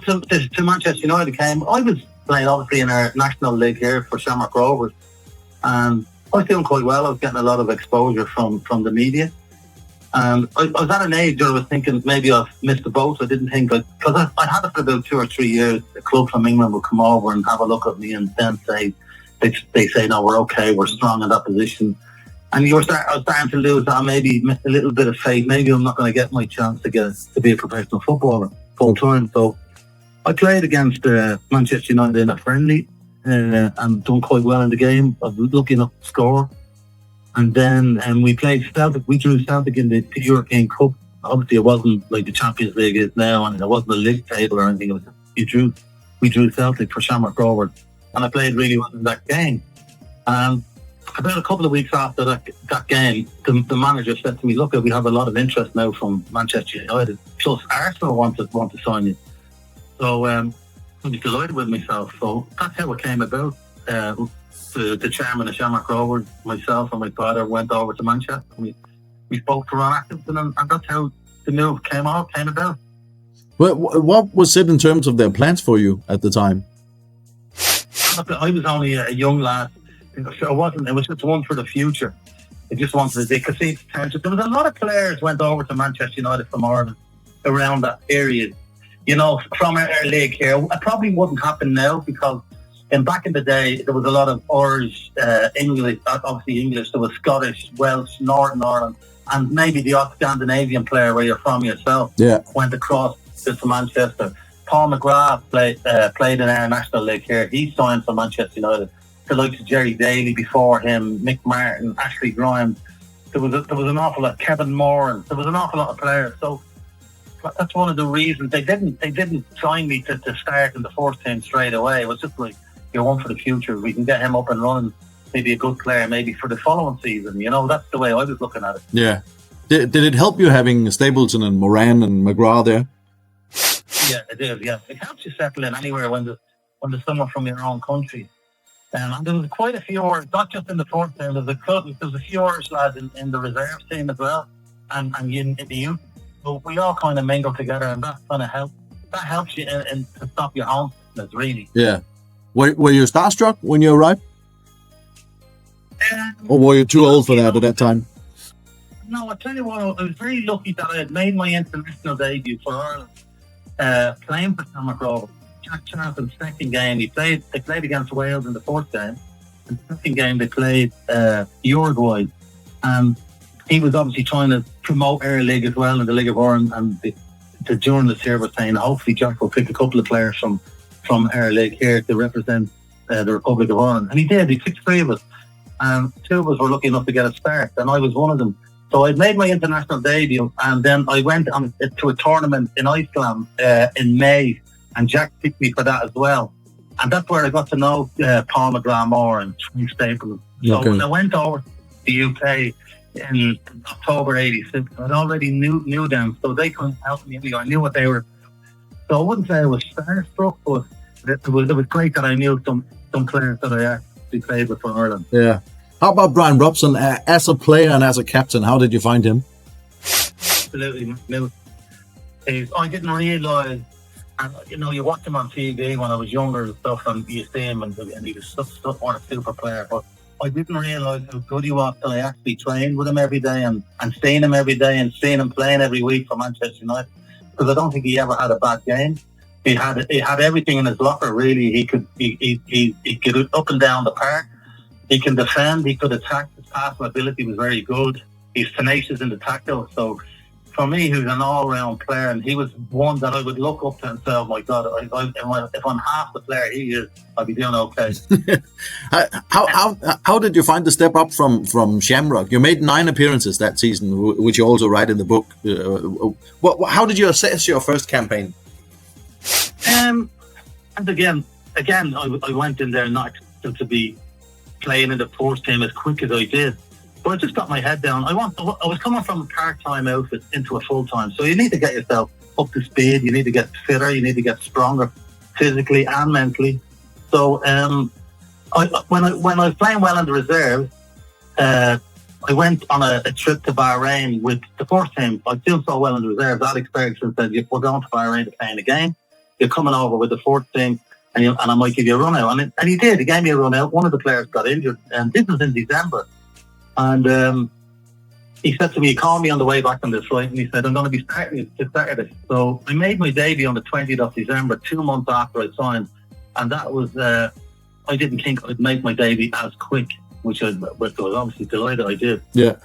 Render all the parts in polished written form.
move to Manchester United came. I was playing obviously in our national league here for Shamrock Rovers, and I was doing quite well. I was getting a lot of exposure from the media. And I was at an age where I was thinking maybe I've missed the boat. I didn't think, because I had it for about 2 or 3 years. A club from England would come over and have a look at me and then say, they say, no, we're okay, we're strong in that position. And I was starting to lose that, maybe a little bit of faith. Maybe I'm not going to get my chance to be a professional footballer full time. So I played against Manchester United in a friendly and done quite well in the game. I was lucky enough to score. And then we played Celtic. We drew Celtic in the European Cup. Obviously, it wasn't like the Champions League is now, and it wasn't a league table or anything. We drew Celtic for Shamrock Rovers, and I played really well in that game. And about a couple of weeks after that game, the manager said to me, "Look, we have a lot of interest now from Manchester United. Plus, Arsenal want to sign you." So I was delighted with myself. So that's how it came about. The chairman of Shamrock Rovers, myself and my father went over to Manchester. We spoke to Ron Atkinson, and that's how the move came about. Well, what was it in terms of their plans for you at the time? I was only a young lad. It was just one for the future. I just wanted to see potential. There was a lot of players went over to Manchester United from Ireland around that period. You know, from our league here. It probably wouldn't happen now because back in the day, there was a lot of Irish, English, obviously English, there was Scottish, Welsh, Northern Ireland, and maybe the odd Scandinavian player where you're from yourself went across to Manchester. Paul McGrath played in our national league here. He signed for Manchester United. The likes of Jerry Daly before him, Mick Martin, Ashley Grimes. There was an awful lot, Kevin Moore, and there was an awful lot of players. So that's one of the reasons they didn't sign me to start in the first team straight away. It was just like, you're one for the future. We can get him up and running, maybe a good player, maybe for the following season. You know, that's the way I was looking at it. Yeah. Did it help you having Stapleton and Moran and McGrath there? Yeah, it did. Yeah, it helps you settle in anywhere when there's someone from your own country. And there was quite a few, not just in the first team. There was a few Irish lads in the reserve team as well, and in the youth. So we all kind of mingle together, and that kind of helps. That helps you in to stop your homelessness, really. Yeah. Were you starstruck when you arrived? Or were you too old for that at that time? No, I tell you what, I was very lucky that I had made my international debut for Ireland, playing for Shamrock Rovers. Jack Charlton's second game, they played against Wales in the first game. In the second game, they played Uruguay. And he was obviously trying to promote our league as well in the League of Ireland. And the journalist here was saying, hopefully Jack will pick a couple of players from our league here to represent the Republic of Ireland. And he did. He picked 3 of us. And 2 of us were lucky enough to get a start. And I was one of them. So I'd made my international debut. And then I went to a tournament in Iceland in May. And Jack picked me for that as well. And that's where I got to know Paul McGrath more and Trent Stapleton. So when I went over to the UK in October 86, I already knew them. So they couldn't help me. I knew what they were. So I wouldn't say I was starstruck, but it was great that I knew some players that I actually played with for Ireland. Yeah. How about Bryan Robson as a player and as a captain? How did you find him? Absolutely. I didn't realise, and you know, you watch him on TV when I was younger and stuff, and you see him, and he was such a super player. But I didn't realise how good he was till I actually trained with him every day and seen him every day and seen him playing every week for Manchester United. Because I don't think he ever had a bad game. He had everything in his locker. Really, he could get up and down the park. He can defend. He could attack. His passing ability was very good. He's tenacious in the tackle. So for me, he was an all-round player, and he was one that I would look up to and say, "Oh my God, if I'm half the player he is, I'll be doing okay." How did you find the step up from Shamrock? You made 9 appearances that season, which you also write in the book. How did you assess your first campaign? And again, I went in there not to be playing in the first team as quick as I did. But I just got my head down. I was coming from a part-time outfit into a full-time. So you need to get yourself up to speed. You need to get fitter. You need to get stronger physically and mentally. So when I was playing well in the reserve, I went on a trip to Bahrain with the first team. I was doing so well in the reserves. Alex Ferguson said, "We're going to Bahrain to play in a game. you're coming over with the fourth team, and I might give you a run out. And he did. He gave me a run out. One of the players got injured, and this was in December. And he said to me, he called me on the way back on the flight, and he said, I'm going to be starting it this Saturday. So I made my debut on the 20th of December, 2 months after I signed. And that was, I didn't think I'd make my debut as quick, which I was obviously delighted I did. Yeah.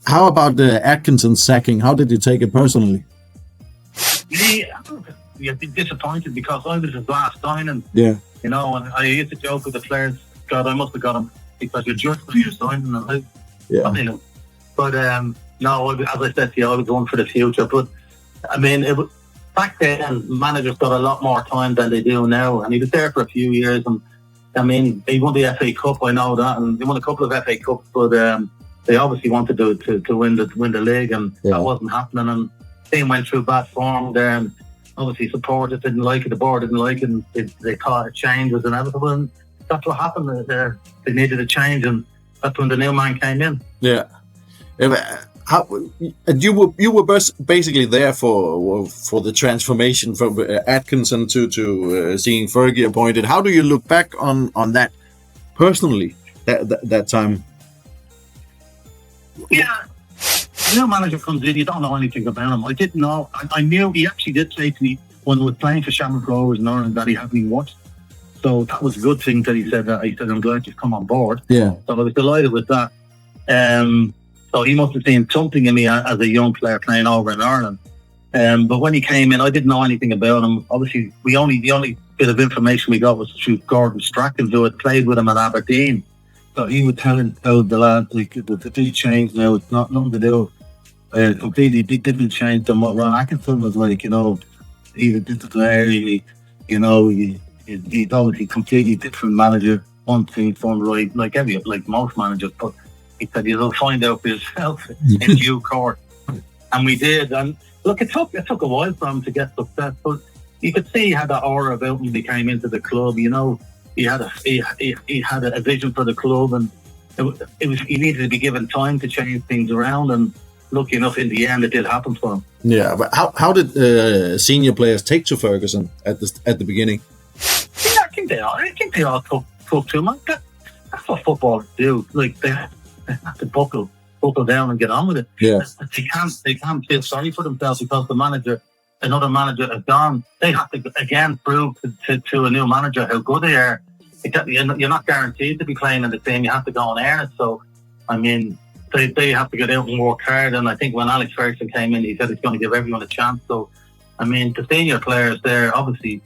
How about the Atkinson sacking? How did you take it personally? You'd be disappointed because I was his last signing. Yeah. You know, and I used to joke with the players, God, I must have got him because you're just when you're signing him. Yeah. But no, as I said to you, I was going for the future. But I mean, back then, managers got a lot more time than they do now. And he was there for a few years. And I mean, he won the FA Cup, I know that. And he won a couple of FA Cups. But they obviously wanted to win the league. And that wasn't happening. And the team went through bad form there. And obviously supporters didn't like it. The board didn't like it. And they thought a change was inevitable. And that's what happened. They needed a change. And that's when the new man came in. Yeah. You were basically there for the transformation from Atkinson to seeing Fergie appointed. How do you look back on that personally? That time. Yeah, the new manager comes in. You don't know anything about him. I didn't know. I knew he actually did say to me when we were playing for Shamrock Rovers in Ireland that he hadn't even watched. So that was a good thing that he said that. He said, "I'm glad you've come on board." Yeah. So I was delighted with that. So he must have seen something in me as a young player playing over in Ireland. But when he came in, I didn't know anything about him. Obviously, the only bit of information we got was through Gordon Strachan, who had played with him at Aberdeen. So he would tell the lads, like, the big change now, it's nothing to do. Completely different change than what Ron Atkinson was like, you know. He's a different player, he's obviously completely different manager. One thing done right, like most managers, but he said, you'll find out for yourself in due course. And we did. And look, it took a while for him to get success, but you could see he had that aura about him when he came into the club. You know, he had a vision for the club, and he needed to be given time to change things around. And lucky enough, in the end, it did happen for him. Yeah, but how did senior players take to Ferguson at the beginning? Yeah, I think they all took to him. That's what footballers do. Like they have to buckle down and get on with it. Yeah. They can't feel sorry for themselves because another manager has gone. They have to again prove to a new manager how good they are. You're not guaranteed to be playing in the team. You have to go and earn it. So, I mean, they have to get out and work hard. And I think when Alex Ferguson came in, he said he's going to give everyone a chance. So, I mean, the senior players there, obviously,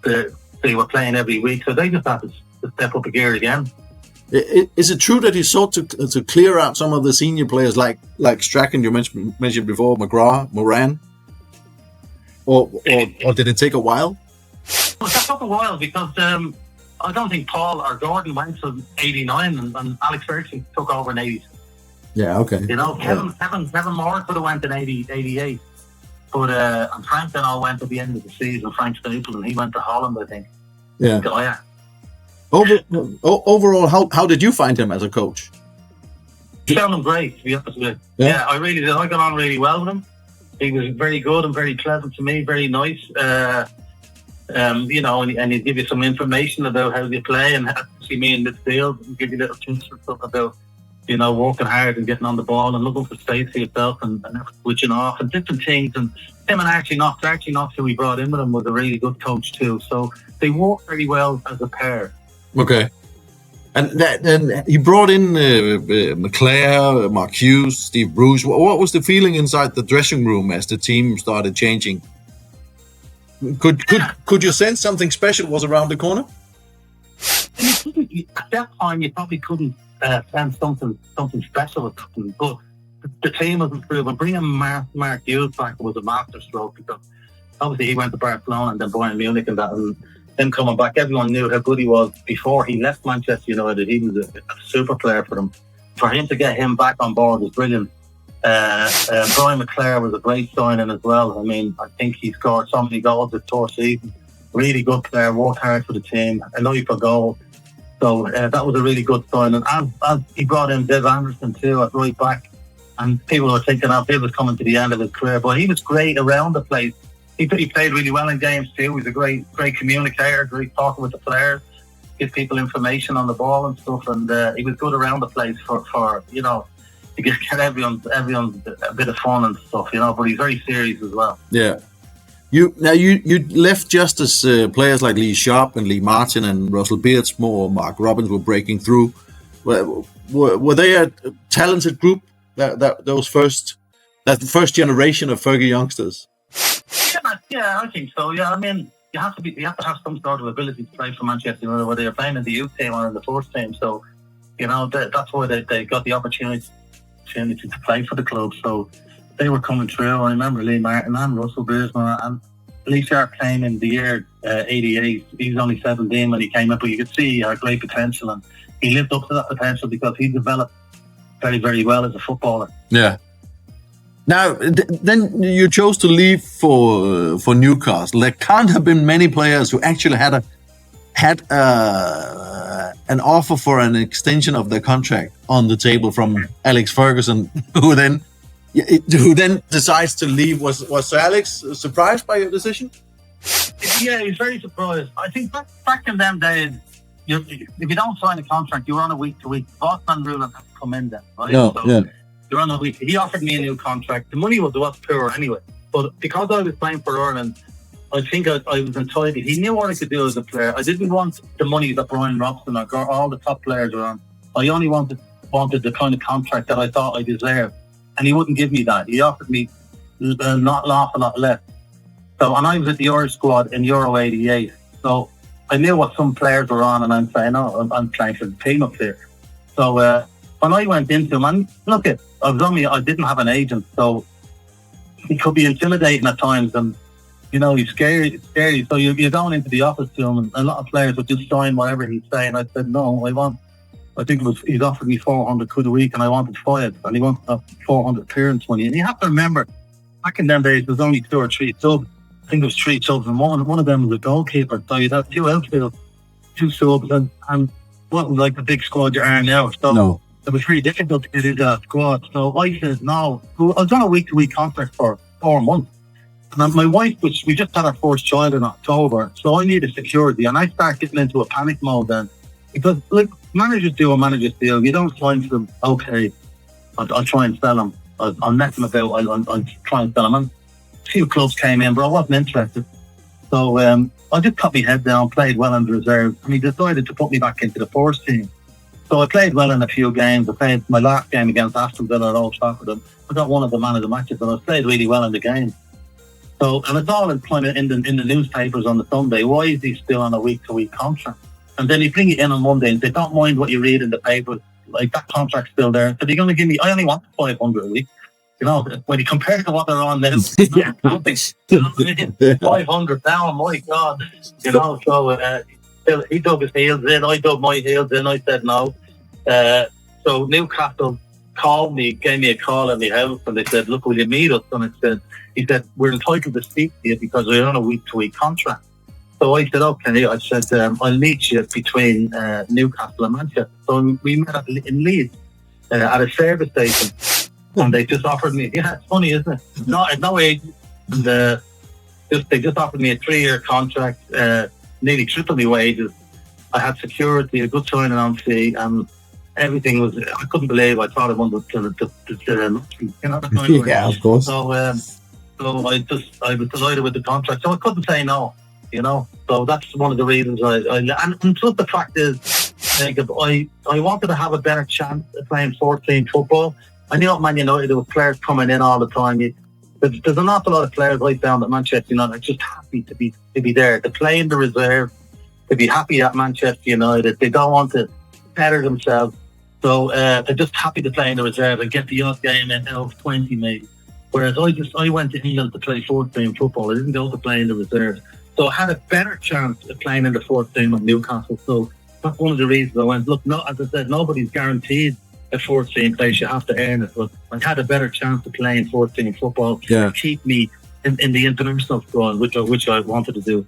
they were playing every week. So they just have to step up a gear again. Is it true that he sought to clear out some of the senior players like Strachan you mentioned before, McGrath, Moran? Or did it take a while? Well, it took a while because I don't think Paul or Gordon went to 89 and Alex Ferguson took over in 80. Yeah, okay. You know, Kevin Moore could have went in 88. But and Frank then all went at the end of the season, Frank Stapleton, and he went to Holland, I think. Yeah. So, yeah. Overall, how did you find him as a coach? I found him great, to be honest with you. Yeah, I really did. I got on really well with him. He was very good and very pleasant to me, very nice. You know, and he'd give you some information about how you play and how to see me in midfield and give you little tips and stuff about, you know, working hard and getting on the ball and looking for space for yourself and never switching off and different things. And him and Archie Knox, who we brought in with him, was a really good coach too. So they worked very well as a pair. Okay. And he brought in McClare, Mark Hughes, Steve Bruce. What was the feeling inside the dressing room as the team started changing? Could you sense something special was around the corner? At that time, you probably couldn't sense something special or something. But the team was improving. Bringing Mark Hughes back was a masterstroke because obviously he went to Barcelona and then Bayern Munich and that. And him coming back, everyone knew how good he was before he left Manchester United. He was a super player for them. For him to get him back on board was brilliant. Bryan McClare was a great signing as well. I mean, I think he scored so many goals this tour season. Really good player, worked hard for the team, a eye for goal. So that was a really good signing. And he brought in Dave Anderson too at right back. And people were thinking, Bill was coming to the end of his career. But he was great around the place. he played really well in games too. He was a great communicator, great talker with the players, give people information on the ball and stuff. And he was good around the place for you know, to get everyone a bit of fun and stuff, you know. But he's very serious as well. Yeah. You left just as players like Lee Sharp and Lee Martin and Russell Beardsmore, Mark Robins were breaking through. Were they a talented group? That first generation of Fergie youngsters. Yeah, I think so. Yeah, I mean, you have to have some sort of ability to play for Manchester United, whether you're playing in the youth team or in the first team. So, you know, that's why they got the opportunity to play for the club. So they were coming through. I remember Lee Martin and Russell Beardsmore and Lee Sharp came in the year 88. He was only 17 when he came up, but you could see he had great potential, and he lived up to that potential because he developed very, very well as a footballer. Yeah. Now, then you chose to leave for Newcastle. There can't have been many players who actually had an offer for an extension of their contract on the table from Alex Ferguson, who then decides to leave. Was Sir Alex surprised by your decision? Yeah, he was very surprised. I think back in them days, if you don't sign a contract, you're on a week-to-week. Boston rule has come in then, right? No, so yeah. You're on a week. He offered me a new contract. The money was poor anyway. But because I was playing for Ireland, I think I was entitled. He knew what I could do as a player. I didn't want the money that Bryan, Robson or all the top players were on. I only wanted the kind of contract that I thought I deserved. And he wouldn't give me that. He offered me not an awful lot less. So, and I was at the Irish squad in Euro 88. So I knew what some players were on, and I'm saying, oh, I'm playing for the team up there. So when I went into him, and look, I didn't have an agent, so he could be intimidating at times, and you know, he's scary. So you're going into the office to him, and a lot of players would just sign whatever he's saying. I said, no, I think he's offered me 400 quid a week, and I wanted 5, and he wanted 400 clearance money. And you have to remember, back in them days, there was only 2 or 3 subs. I think there was 3 subs, and one of them was a goalkeeper. So you'd have 2 outfields, 2 subs, and what was like the big squad you are now. So no. It was really difficult to get into that squad. So I said, no. I was on a week-to-week contract for 4 months. And my wife, we just had our first child in October, so I needed security. And I started getting into a panic mode then. Because, look, managers do what managers do. You don't sign for them, okay, I'll try and sell them. I'll net them about, I'll try and sell them. And a few clubs came in, but I wasn't interested. So I just put my head down, played well in the reserves, and he decided to put me back into the first team. So I played well in a few games. I played my last game against Aston Villa at Old Trafford. I got one of the man of the matches, and I played really well in the game. So, and it's all in the newspapers on the Sunday. Why is he still on a week-to-week contract? And then he bring it in on Monday and say, don't mind what you read in the paper. Like, that contract's still there. So they're going to give me, I only want 500 a week. You know, when you compare it to what they're on now, yeah. 500 down, my God. You know, so he dug his heels in, I dug my heels in, I said no. So Newcastle called me, gave me a call at my house, and they said, look, will you meet us? And he said, we're entitled to speak to you because we're on a week-to-week contract. So I said, okay. I said, I'll meet you between Newcastle and Manchester. So we met in Leeds at a service station, and they just offered me, yeah, it's funny, isn't it? No age. And they just offered me a 3-year contract, nearly triple my wages. I had security, a good signing on fee, and everything was, I couldn't believe I thought I won the you know, that kind of yeah, of course. So I was delighted with the contract. So I couldn't say no, you know. So that's one of the reasons and plus the fact is, Jacob, I wanted to have a better chance at playing 14 football. I knew at Man United there were players coming in all the time. There's an awful lot of players I found at Manchester United just happy to be there, to play in the reserve, to be happy at Manchester United. They don't want to better themselves. So they're just happy to play in the reserve and get the odd game in of 20 maybe. Whereas I went to England to play 14 football. I didn't go to play in the reserve. So I had a better chance of playing in the 14 with Newcastle. So that's one of the reasons I went, look, as I said, nobody's guaranteed a 14 place. You have to earn it. But I had a better chance of playing 14 football to keep me in the international squad, which I wanted to do.